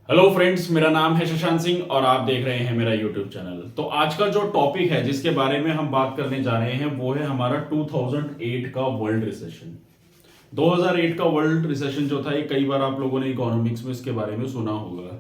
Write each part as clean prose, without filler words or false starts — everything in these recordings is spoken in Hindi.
हेलो फ्रेंड्स, मेरा नाम है शशांक सिंह और आप देख रहे हैं मेरा यूट्यूब चैनल। तो आज का जो टॉपिक है जिसके बारे में हम बात करने जा रहे हैं वो है हमारा 2008 का वर्ल्ड रिसेशन। 2008 का वर्ल्ड रिसेशन जो था ये कई बार आप लोगों ने इकोनॉमिक्स में इसके बारे में सुना होगा।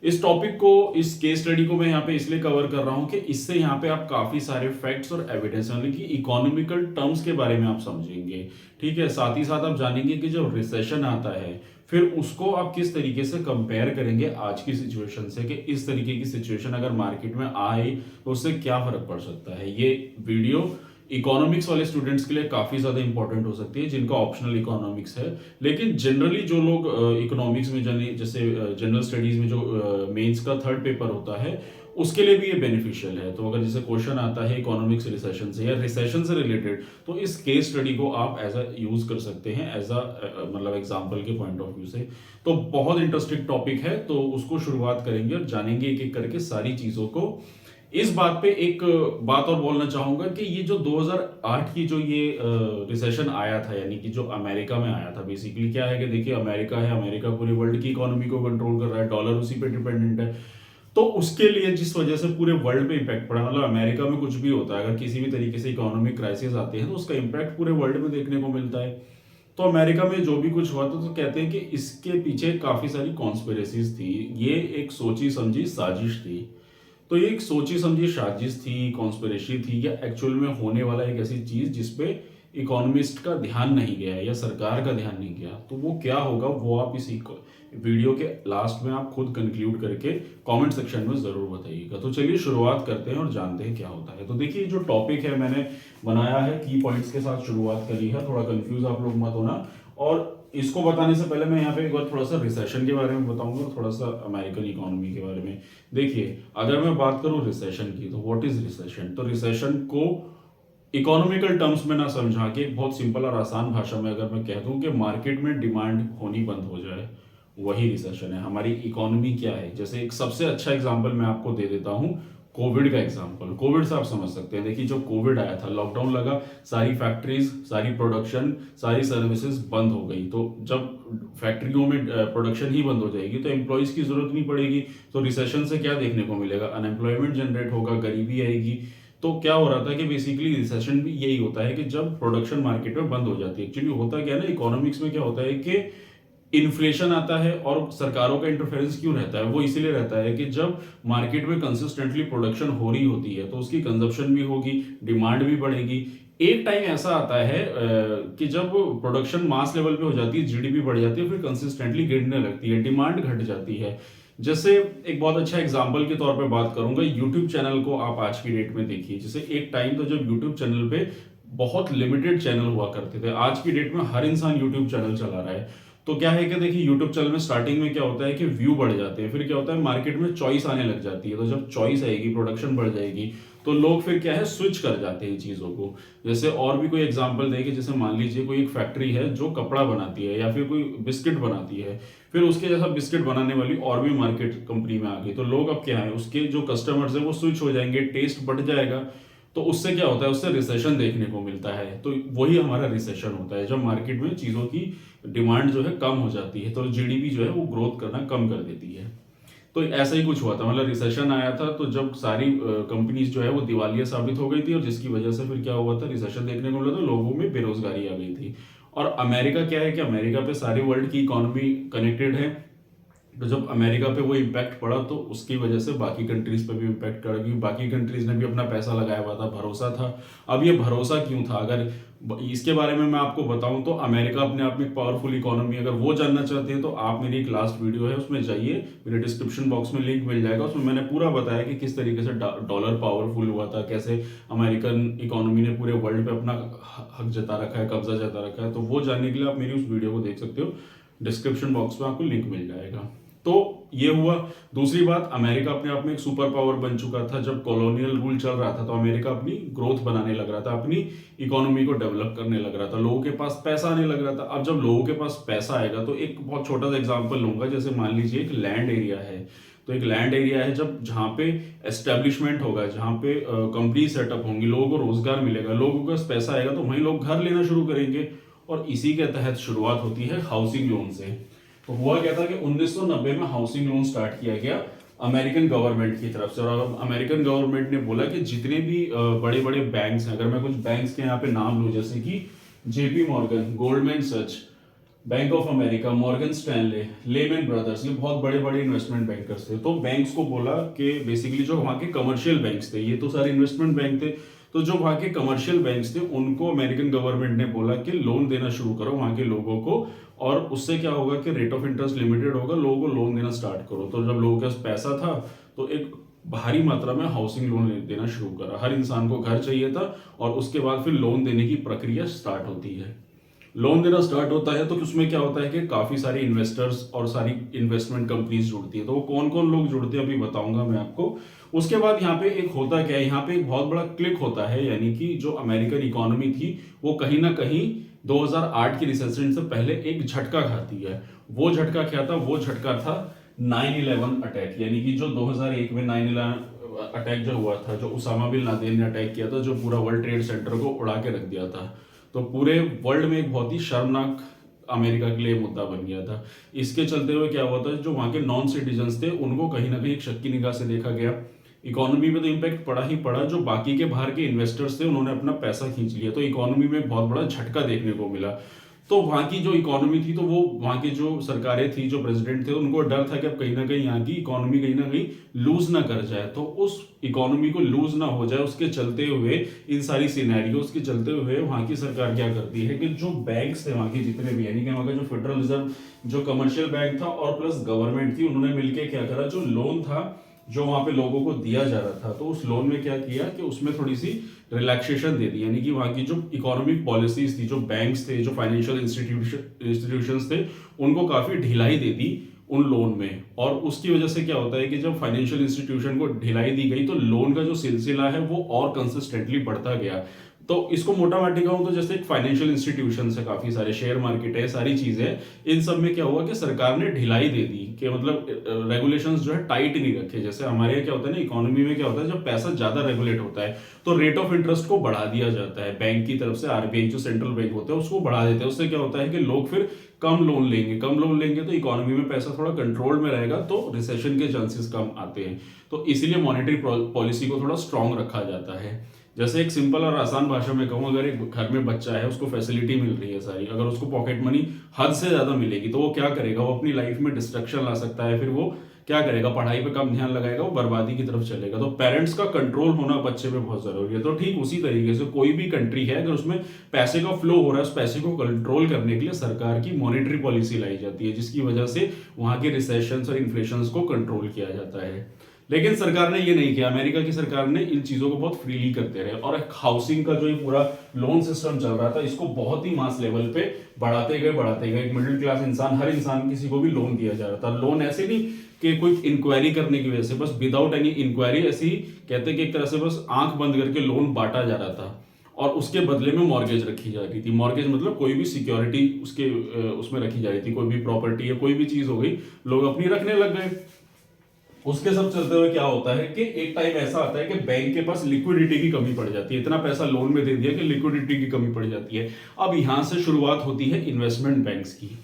इस टॉपिक को, इस केस स्टडी को मैं यहाँ पे इसलिए कवर कर रहा हूँ कि इससे यहाँ पे आप काफी सारे फैक्ट्स और एविडेंस यानी कि इकोनॉमिकल टर्म्स के बारे में आप समझेंगे। ठीक है, साथ ही साथ आप जानेंगे कि जब रिसेशन आता है फिर उसको आप किस तरीके से कंपेयर करेंगे आज की सिचुएशन से, कि इस तरीके की सिचुएशन अगर मार्केट में आए तो उससे क्या फर्क पड़ सकता है। ये वीडियो इकोनॉमिक्स वाले स्टूडेंट्स के लिए काफी ज्यादा इंपॉर्टेंट हो सकती है जिनका ऑप्शनल इकोनॉमिक्स है। लेकिन जनरली जो लोग इकोनॉमिक्स में जैसे जनरल स्टडीज में जो मेंस का थर्ड पेपर होता है उसके लिए भी ये बेनिफिशियल है। तो अगर जैसे क्वेश्चन आता है इकोनॉमिक्स रिसेशन से या रिसेशन से रिलेटेड तो इस केस स्टडी को आप एज अ यूज कर सकते हैं एज अ मतलब एग्जांपल के पॉइंट ऑफ व्यू से। तो बहुत इंटरेस्टिंग टॉपिक है, तो उसको शुरुआत करेंगे और जानेंगे एक एक करके सारी चीजों को। इस बात पे एक बात और बोलना चाहूंगा कि ये जो 2008 की जो ये रिसेशन आया था, यानी कि जो अमेरिका में आया था, बेसिकली क्या है कि देखिए अमेरिका है, अमेरिका पूरे वर्ल्ड की इकोनॉमी को कंट्रोल कर रहा है, डॉलर उसी पे डिपेंडेंट है। तो उसके लिए जिस वजह से पूरे वर्ल्ड पे इम्पैक्ट पड़ा, मतलब अमेरिका में कुछ भी होता है, अगर किसी भी तरीके से इकोनॉमिक क्राइसिस आते हैं तो उसका इम्पैक्ट पूरे वर्ल्ड में देखने को मिलता है। तो अमेरिका में जो भी कुछ हुआ तो कहते हैं कि इसके पीछे काफी सारी कॉन्स्पिरेसीज थी। ये एक सोची समझी साजिश थी। तो ये एक सोची समझी साजिश थी, कॉन्स्पिरेसी थी, या एक्चुअल में होने वाला एक ऐसी चीज जिसपे इकोनॉमिस्ट का ध्यान नहीं गया या सरकार का ध्यान नहीं गया। तो वो क्या होगा वो आप इसी वीडियो के लास्ट में आप खुद कंक्लूड करके कमेंट सेक्शन में जरूर बताइएगा। तो चलिए शुरुआत करते हैं और जानते हैं क्या होता है। तो देखिए जो टॉपिक है मैंने बनाया है की पॉइंट्स के साथ शुरुआत करी है, थोड़ा कंफ्यूज आप लोग मत होना। और इसको बताने से पहले मैं यहाँ पे एक बार थोड़ा सा रिसेशन के बारे में बताऊंगा और थोड़ा सा अमेरिकन इकोनॉमी के बारे में। देखिए अगर मैं बात करूं रिसेशन की तो व्हाट इज रिसेशन। तो रिसेशन को इकोनॉमिकल टर्म्स में ना समझा के बहुत सिंपल और आसान भाषा में अगर मैं कह दूं कि मार्केट में डिमांड होनी बंद हो जाए, वही रिसेशन है। हमारी इकोनॉमी क्या है, जैसे एक सबसे अच्छा एग्जांपल मैं आपको दे देता हूं, कोविड का एग्जांपल। कोविड से आप समझ सकते हैं। देखिए जो कोविड आया था, लॉकडाउन लगा, सारी फैक्ट्रीज, सारी प्रोडक्शन, सारी सर्विसेज बंद हो गई। तो जब फैक्ट्रियों में प्रोडक्शन ही बंद हो जाएगी तो एम्प्लॉयज की जरूरत नहीं पड़ेगी। तो रिसेशन से क्या देखने को मिलेगा, अनएम्प्लॉयमेंट जनरेट होगा, गरीबी आएगी। तो क्या हो रहा था कि बेसिकली रिसेशन भी यही होता है कि जब प्रोडक्शन मार्केट में बंद हो जाती है। एक्चुअली होता क्या है ना, इकोनॉमिक्स में क्या होता है कि इन्फ्लेशन आता है। और सरकारों का इंटरफेरेंस क्यों रहता है, वो इसीलिए रहता है कि जब मार्केट में कंसिस्टेंटली प्रोडक्शन हो रही होती है तो उसकी कंजप्शन भी होगी, डिमांड भी बढ़ेगी। एक टाइम ऐसा आता है कि जब प्रोडक्शन मास लेवल पे हो जाती है, जीडीपी बढ़ जाती है, फिर कंसिस्टेंटली गिरने लगती है, डिमांड घट जाती है। जैसे एक बहुत अच्छा एग्जांपल के तौर पे बात करूंगा, यूट्यूब चैनल को आप आज की डेट में देखिए। जैसे एक टाइम तो जब यूट्यूब चैनल पे बहुत लिमिटेड चैनल हुआ करते थे, आज की डेट में हर इंसान यूट्यूब चैनल चला रहा है। तो क्या है कि देखिए यूट्यूब चैनल में स्टार्टिंग में क्या होता है कि व्यू बढ़ जाते हैं, फिर क्या होता है मार्केट में चॉइस आने लग जाती है। तो जब चॉइस आएगी, प्रोडक्शन बढ़ जाएगी, तो लोग फिर क्या है स्विच कर जाते हैं चीजों को। जैसे और भी कोई एग्जांपल दें कि जैसे मान लीजिए कोई एक फैक्ट्री है जो कपड़ा बनाती है या फिर कोई बिस्किट बनाती है, फिर उसके जैसा बिस्किट बनाने वाली और भी मार्केट कंपनी में आ गई। तो लोग अब क्या है, उसके जो कस्टमर्स है वो स्विच हो जाएंगे, टेस्ट बढ़ जाएगा। तो उससे क्या होता है, उससे रिसेशन देखने को मिलता है। तो वही हमारा रिसेशन होता है, जब मार्केट में चीजों की डिमांड जो है कम हो जाती है तो जीडीपी जो है वो ग्रोथ करना कम कर देती है। तो ऐसा ही कुछ हुआ था, मतलब रिसेशन आया था तो जब सारी कंपनीज जो है वो दिवालिया साबित हो गई थी, और जिसकी वजह से फिर क्या हुआ था, रिसेशन देखने को मिला, तो लोगों में बेरोजगारी आ गई थी। और अमेरिका क्या है कि अमेरिका पे सारे वर्ल्ड की इकोनॉमी कनेक्टेड है। तो जब अमेरिका पे वो इम्पैक्ट पड़ा तो उसकी वजह से बाकी कंट्रीज पे भी इम्पैक्ट पड़ा, क्योंकि बाकी कंट्रीज ने भी अपना पैसा लगाया हुआ था, भरोसा था। अब ये भरोसा क्यों था, अगर इसके बारे में मैं आपको बताऊं तो अमेरिका अपने आप में एक पावरफुल इकोनॉमी, अगर वो जानना चाहते हैं तो आप मेरी एक लास्ट वीडियो है उसमें जाइए, मेरे डिस्क्रिप्शन बॉक्स में लिंक मिल जाएगा। उसमें मैंने पूरा बताया कि किस तरीके से डॉलर पावरफुल हुआ था, कैसे अमेरिकन इकोनॉमी ने पूरे वर्ल्ड पे अपना हक जता रखा है, कब्जा जता रखा है। तो वो जानने के लिए आप मेरी उस वीडियो को देख सकते हो, डिस्क्रिप्शन बॉक्स में आपको लिंक मिल जाएगा। तो ये हुआ। दूसरी बात, अमेरिका अपने आप में एक सुपर पावर बन चुका था। जब कॉलोनियल रूल चल रहा था तो अमेरिका अपनी ग्रोथ बनाने लग रहा था, अपनी इकोनॉमी को डेवलप करने लग रहा था, लोगों के पास पैसा आने लग रहा था। अब जब लोगों के पास पैसा आएगा तो एक बहुत छोटा सा एग्जांपल लूंगा, जैसे मान लीजिए एक लैंड एरिया है। तो एक लैंड एरिया है जब जहां पे एस्टेब्लिशमेंट होगा, जहां पे कंपनी सेटअप होंगी, लोगों को रोजगार मिलेगा, लोगों के पास पैसा आएगा तो वहीं लोग घर लेना शुरू करेंगे। और इसी के तहत शुरुआत होती है हाउसिंग लोन से। तो हुआ क्या था कि 1990 में हाउसिंग लोन स्टार्ट किया गया अमेरिकन गवर्नमेंट की तरफ से, और अमेरिकन गवर्नमेंट ने बोला कि जितने भी बड़े बड़े बैंक्स हैं, अगर मैं कुछ बैंक्स के यहाँ पे नाम लूँ, जैसे कि JP Morgan, Goldman such, bank of America, Morgan Stanley, Lehman Brothers, ये बहुत बड़े बड़े इन्वेस्टमेंट बैंकर्स थे। तो बैंक्स को बोला कि बेसिकली जो वहाँ के कमर्शियल बैंक्स थे, ये तो सारे इन्वेस्टमेंट बैंक थे, तो जो वहाँ के कमर्शियल बैंक्स थे उनको अमेरिकन गवर्नमेंट ने बोला कि लोन देना शुरू करो वहाँ के लोगों को, और उससे क्या होगा कि रेट ऑफ इंटरेस्ट लिमिटेड होगा, लोगों को लोन देना स्टार्ट करो। तो जब लोगों के पास पैसा था तो एक भारी मात्रा में हाउसिंग लोन देना शुरू करा। हर इंसान को घर चाहिए था, और उसके बाद फिर लोन देने की प्रक्रिया स्टार्ट होती है। लोन देना स्टार्ट होता है तो उसमें क्या होता है कि काफी सारे इन्वेस्टर्स और सारी इन्वेस्टमेंट कंपनीज जुड़ती है। तो वो कौन कौन लोग जुड़ते हैं अभी बताऊंगा मैं आपको। उसके बाद यहाँ पे एक होता क्या है, यहाँ पे एक बहुत बड़ा क्लिक होता है, यानी कि जो अमेरिकन इकोनॉमी थी वो कहीं ना कहीं 2008 की रिसेशन से पहले एक झटका खाती है। वो झटका क्या था? वो झटका था 9/11 अटैक, यानी कि जो 2001 में 9/11 अटैक जो हुआ था, जो उसामा बिन लादेन ने अटैक किया था, जो पूरा वर्ल्ड ट्रेड सेंटर को उड़ा के रख दिया था। तो पूरे वर्ल्ड में एक बहुत ही शर्मनाक अमेरिका के लिए मुद्दा बन गया था। इसके चलते हुए क्या हुआ था, जो वहां के नॉन सिटीजन्स थे उनको कहीं ना कहीं एक शक की निगाह से देखा गया। इकोनॉमी में तो इम्पैक्ट पड़ा ही पड़ा, जो बाकी के बाहर के इन्वेस्टर्स थे उन्होंने अपना पैसा खींच लिया, तो इकोनॉमी में बहुत बड़ा झटका देखने को मिला। तो वहाँ की जो इकोनॉमी थी, तो वो वहाँ की जो सरकारें थी, जो प्रेसिडेंट थे, उनको डर था कि अब कहीं ना कहीं यहाँ की इकोनॉमी कहीं ना कहीं लूज ना कर जाए। तो उस इकोनॉमी को लूज ना हो जाए, उसके चलते हुए इन सारी सिनेरियोज के चलते हुए वहाँ की सरकार क्या करती है कि जो बैंक्स थे वहाँ के जितने भी, यानी कि वहाँ का जो फेडरल रिजर्व जो कमर्शियल बैंक था और प्लस गवर्नमेंट थी, उन्होंने मिलकर क्या करा, जो लोन था जो वहां पे लोगों को दिया जा रहा था, तो उस लोन में क्या किया कि उसमें थोड़ी सी रिलैक्सेशन दे दी, यानी कि वहां की जो इकोनॉमिक पॉलिसीज थी, जो बैंक्स थे, जो फाइनेंशियल इंस्टीट्यूशंस थे, उनको काफी ढिलाई दे दी उन लोन में। और उसकी वजह से क्या होता है कि जब फाइनेंशियल इंस्टीट्यूशन को ढिलाई दी गई तो लोन का जो सिलसिला है वो और कंसिस्टेंटली बढ़ता गया। तो इसको मोटा माटी कहूं तो जैसे एक फाइनेंशियल इंस्टीट्यूशन है, काफी सारे शेयर मार्केट है, सारी चीजें, इन सब में क्या हुआ कि सरकार ने ढिलाई दे दी कि मतलब रेगुलेशंस जो है टाइट नहीं रखे। जैसे हमारे यहाँ क्या होता है ना, इकोनॉमी में क्या होता है, जब पैसा ज्यादा रेगुलेट होता है तो रेट ऑफ इंटरेस्ट को बढ़ा दिया जाता है, बैंक की तरफ से आरबीआई जो सेंट्रल बैंक होता है उसको बढ़ा देते हैं। उससे क्या होता है कि लोग फिर कम लोन लेंगे, कम लोन लेंगे तो इकोनॉमी में पैसा थोड़ा कंट्रोल में रहेगा, तो रिसेशन के चांसेस कम आते हैं। तो इसीलिए मॉनेटरी पॉलिसी को थोड़ा स्ट्रांग रखा जाता है। जैसे एक सिंपल और आसान भाषा में कहूँ, अगर एक घर में बच्चा है, उसको फैसिलिटी मिल रही है सारी, अगर उसको पॉकेट मनी हद से ज्यादा मिलेगी तो वो क्या करेगा, वो अपनी लाइफ में डिस्ट्रक्शन ला सकता है, फिर वो क्या करेगा, पढ़ाई पे कम ध्यान लगाएगा, वो बर्बादी की तरफ चलेगा। तो पेरेंट्स का कंट्रोल होना बच्चे पे बहुत जरूरी है। तो ठीक उसी तरीके से कोई भी कंट्री है, अगर उसमें पैसे का फ्लो हो रहा है, उस पैसे को कंट्रोल करने के लिए सरकार की मॉनेटरी पॉलिसी लाई जाती है, जिसकी वजह से वहां के रिसेशन और इन्फ्लेशन को कंट्रोल किया जाता है। लेकिन सरकार ने ये नहीं किया, अमेरिका की सरकार ने इन चीजों को बहुत फ्रीली करते रहे, और हाउसिंग का जो ये पूरा लोन सिस्टम चल रहा था इसको बहुत ही मास लेवल पे बढ़ाते गए। एक मिडिल क्लास इंसान, हर इंसान, किसी को भी लोन दिया जा रहा था। लोन ऐसे नहीं कि कोई इंक्वायरी करने की वजह से, बस विदाउट एनी इंक्वायरी, ऐसे ही कहते कि एक तरह से बस आंख बंद करके लोन बांटा जा रहा था, और उसके बदले में मॉर्गेज रखी जा रही थी। मॉर्गेज मतलब कोई भी सिक्योरिटी उसके उसमें रखी जा रही थी, कोई भी प्रॉपर्टी या कोई भी चीज हो गई, लोग अपनी रखने लग गए। उसके सब चलते हुए क्या होता है कि एक टाइम ऐसा आता है कि बैंक के पास लिक्विडिटी की कमी पड़ जाती है, इतना पैसा लोन में दे दिया कि लिक्विडिटी की कमी पड़ जाती है। अब यहां से शुरुआत होती है इन्वेस्टमेंट बैंक्स की।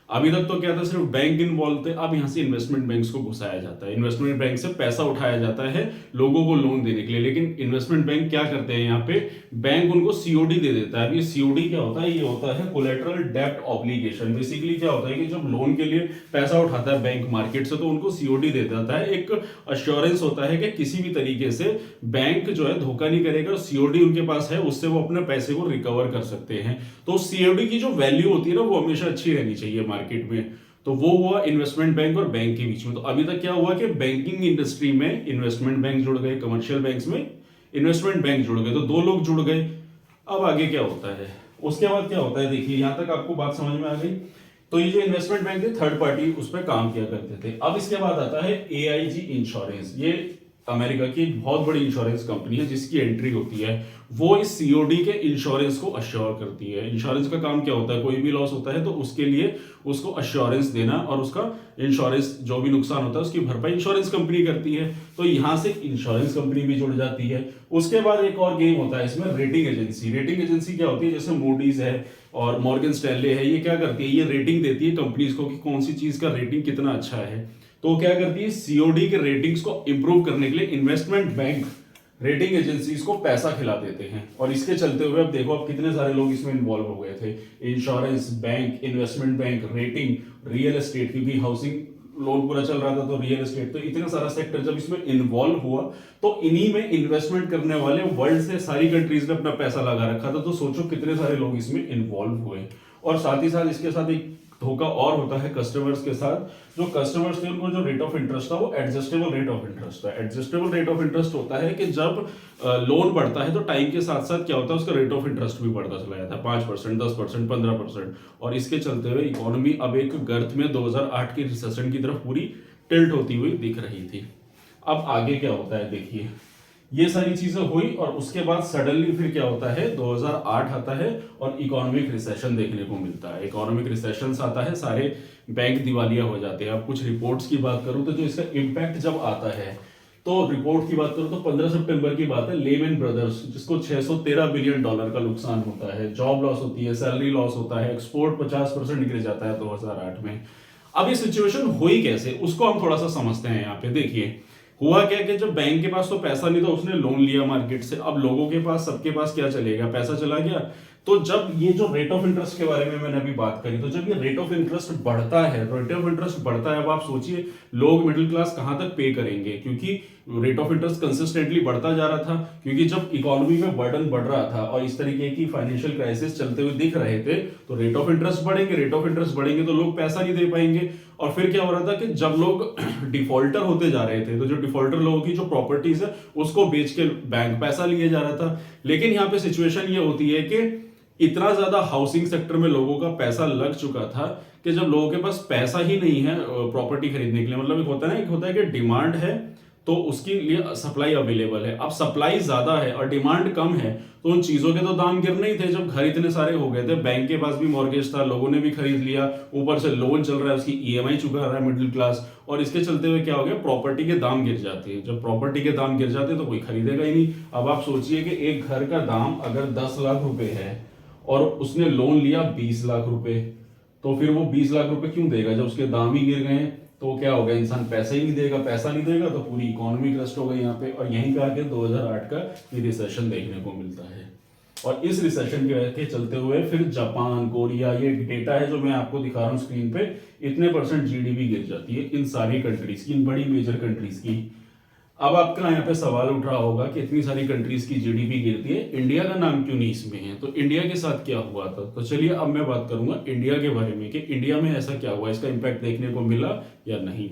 अभी तक तो क्या था, सिर्फ बैंक इन्वॉल्व थे, अब यहां से इन्वेस्टमेंट बैंक्स को घुसाया जाता है। इन्वेस्टमेंट बैंक से पैसा उठाया जाता है लोगों को लोन देने के लिए। लेकिन इन्वेस्टमेंट बैंक क्या करते हैं, यहाँ पे बैंक उनको सीओडी दे देता है। अब ये सीओडी क्या होता है, ये होता है कोलेटरल डेब्ट ऑब्लिगेशन। बेसिकली क्या होता है कि जब लोन के लिए पैसा उठाता है बैंक मार्केट से, तो उनको सीओडी दे देता है। एक अश्योरेंस होता है कि किसी भी तरीके से बैंक जो है धोखा नहीं करेगा, सीओडी उनके पास है, उससे वो अपने पैसे को रिकवर कर सकते हैं। तो सीओडी की जो वैल्यू होती है ना, वो हमेशा अच्छी रहनी चाहिए मार्केट में। तो वो हुआ इन्वेस्टमेंट बैंक और बैंक के बीच में। तो अभी तक क्या हुआ कि बैंकिंग इंडस्ट्री में इन्वेस्टमेंट बैंक जुड़ गए, कमर्शियल बैंक्स में इन्वेस्टमेंट बैंक जुड़ गए, तो दो लोग जुड़ गए। अब आगे क्या होता है, उसके बाद क्या होता है, देखिए यहां तक आपको बात समझ में आ गई। तो ये जो इन्वेस्टमेंट बैंक थे, थर्ड पार्टी उस पर काम किया करते थे। अब इसके बाद आता है एआईजी इंश्योरेंस। ये अमेरिका की एक बहुत बड़ी इंश्योरेंस कंपनी है जिसकी एंट्री होती है, वो इस सीओडी के इंश्योरेंस को अश्योर करती है। इंश्योरेंस का काम क्या होता है, कोई भी लॉस होता है तो उसके लिए उसको अश्योरेंस देना और उसका इंश्योरेंस जो भी नुकसान होता है उसकी भरपाई इंश्योरेंस कंपनी करती है। तो यहां से इंश्योरेंस कंपनी भी जुड़ जाती है। उसके बाद एक और गेम होता है इसमें, रेटिंग एजेंसी। रेटिंग एजेंसी क्या होती है, जैसे मूडीज है और मॉर्गन स्टैनले है, ये क्या करती है, ये रेटिंग देती है कंपनीज को कि कौन सी चीज का रेटिंग कितना अच्छा है। तो क्या करती है, सीओडी के रेटिंग्स को इंप्रूव करने के लिए इन्वेस्टमेंट बैंक रेटिंग एजेंसीज को पैसा खिला देते हैं। और इसके चलते हुए अब देखो अब कितने सारे लोग इसमें इन्वॉल्व हो गए थे, insurance, bank, investment bank, rating, real estate, क्योंकि हाउसिंग लोन पूरा चल रहा था तो रियल एस्टेट, तो इतना सारा सेक्टर जब इसमें इन्वॉल्व हुआ तो इन्हीं में इन्वेस्टमेंट करने वाले वर्ल्ड से सारी कंट्रीज ने अपना पैसा लगा रखा था। तो सोचो कितने सारे लोग इसमें इन्वॉल्व हुए। और साथ ही साथ इसके साथ एक धोखा और होता है कस्टमर्स के साथ। जो कस्टमर्स थे उनको जो रेट ऑफ इंटरेस्ट था वो एडजस्टेबल रेट ऑफ इंटरेस्ट था। एडजस्टेबल रेट ऑफ इंटरेस्ट होता है कि जब लोन बढ़ता है तो टाइम के साथ साथ क्या होता है, उसका रेट ऑफ इंटरेस्ट भी बढ़ता चला जाता है, 5%, 10%, 15%। और इसके चलते हुए इकोनॉमी अब एक गर्त में 2008 के रिसेशन की तरफ पूरी टिल्ट होती हुई दिख रही थी। अब आगे क्या होता है देखिए, ये सारी चीजें हुई और उसके बाद सडनली फिर क्या होता है, 2008 आता है और इकोनॉमिक रिसेशन देखने को मिलता है। इकोनॉमिक रिसेशन आता है, सारे बैंक दिवालिया हो जाते हैं। अब कुछ रिपोर्ट्स की बात करूं तो जो इसका इम्पैक्ट जब आता है, तो रिपोर्ट की बात करूं तो 15 सितंबर की बात है, लेमन ब्रदर्स जिसको $613 बिलियन का नुकसान होता है, जॉब लॉस होती है, सैलरी लॉस होता है, एक्सपोर्ट 50% गिर जाता है 2008 में। अब ये सिचुएशन हुई कैसे, उसको हम थोड़ा सा समझते हैं। यहाँ पे देखिए हुआ क्या कि जब बैंक के पास तो पैसा नहीं था, उसने लोन लिया मार्केट से। अब लोगों के पास, सबके पास क्या चलेगा, पैसा चला गया। तो जब ये जो रेट ऑफ इंटरेस्ट के बारे में मैंने अभी बात करी, तो जब ये रेट ऑफ इंटरेस्ट बढ़ता है, रेट ऑफ इंटरेस्ट बढ़ता है, अब आप सोचिए लोग मिडिल क्लास कहां तक पे करेंगे, क्योंकि रेट ऑफ इंटरेस्ट कंसिस्टेंटली बढ़ता जा रहा था। क्योंकि जब इकोनॉमी में बर्डन बढ़ रहा था और इस तरीके की फाइनेंशियल क्राइसिस चलते हुए दिख रहे थे, तो रेट ऑफ इंटरेस्ट बढ़ेंगे, रेट ऑफ इंटरेस्ट बढ़ेंगे तो लोग पैसा नहीं दे पाएंगे। और फिर क्या हो रहा था कि जब लोग डिफॉल्टर होते जा रहे थे, तो जो डिफॉल्टर लोगों की जो प्रॉपर्टीज है उसको बेच के बैंक पैसा लिए जा रहा था। लेकिन यहाँ पे सिचुएशन ये होती है कि इतना ज्यादा हाउसिंग सेक्टर में लोगों का पैसा लग चुका था कि जब लोगों के पास पैसा ही नहीं है प्रॉपर्टी खरीदने के लिए, मतलब एक होता है ना, एक होता है कि डिमांड है तो उसके लिए सप्लाई अवेलेबल है। अब सप्लाई ज्यादा है और डिमांड कम है, तो उन चीजों के तो दाम गिरने ही थे। जब घर इतने सारे हो गए थे, बैंक के पास भी मॉर्गेज था, लोगों ने भी खरीद लिया, ऊपर से लोन चल रहा है, उसकी ईएमआई चुका रहा है मिडिल क्लास, और इसके चलते हुए क्या हो गया, प्रॉपर्टी के दाम गिर जाते हैं। जब प्रॉपर्टी के दाम गिर जाते हैं तो कोई खरीदेगा ही नहीं। अब आप सोचिए कि एक घर का दाम अगर 10 लाख रुपए है और उसने लोन लिया 20 लाख रुपए, तो फिर वो 20 लाख रुपए क्यों देगा जब उसके दाम ही गिर गए। तो क्या हो गया, इंसान पैसा ही नहीं देगा, पैसा नहीं देगा तो पूरी इकोनॉमी क्रस्ट हो गई यहाँ पे। और यहीं पे आके 2008 का ये रिसेशन देखने को मिलता है। और इस रिसेशन के चलते हुए फिर जापान, कोरिया, ये डेटा है जो मैं आपको दिखा रहा हूँ स्क्रीन पे, इतने % जीडीपी गिर जाती है इन सारी कंट्रीज की, इन बड़ी मेजर कंट्रीज की। अब आपका यहाँ पे सवाल उठ रहा होगा कि इतनी सारी कंट्रीज की जीडीपी गिरती है, इंडिया का नाम क्यों नहीं इसमें है, तो इंडिया के साथ क्या हुआ था। तो चलिए अब मैं बात करूंगा इंडिया के बारे में कि इंडिया में ऐसा क्या हुआ, इसका इंपैक्ट देखने को मिला या नहीं।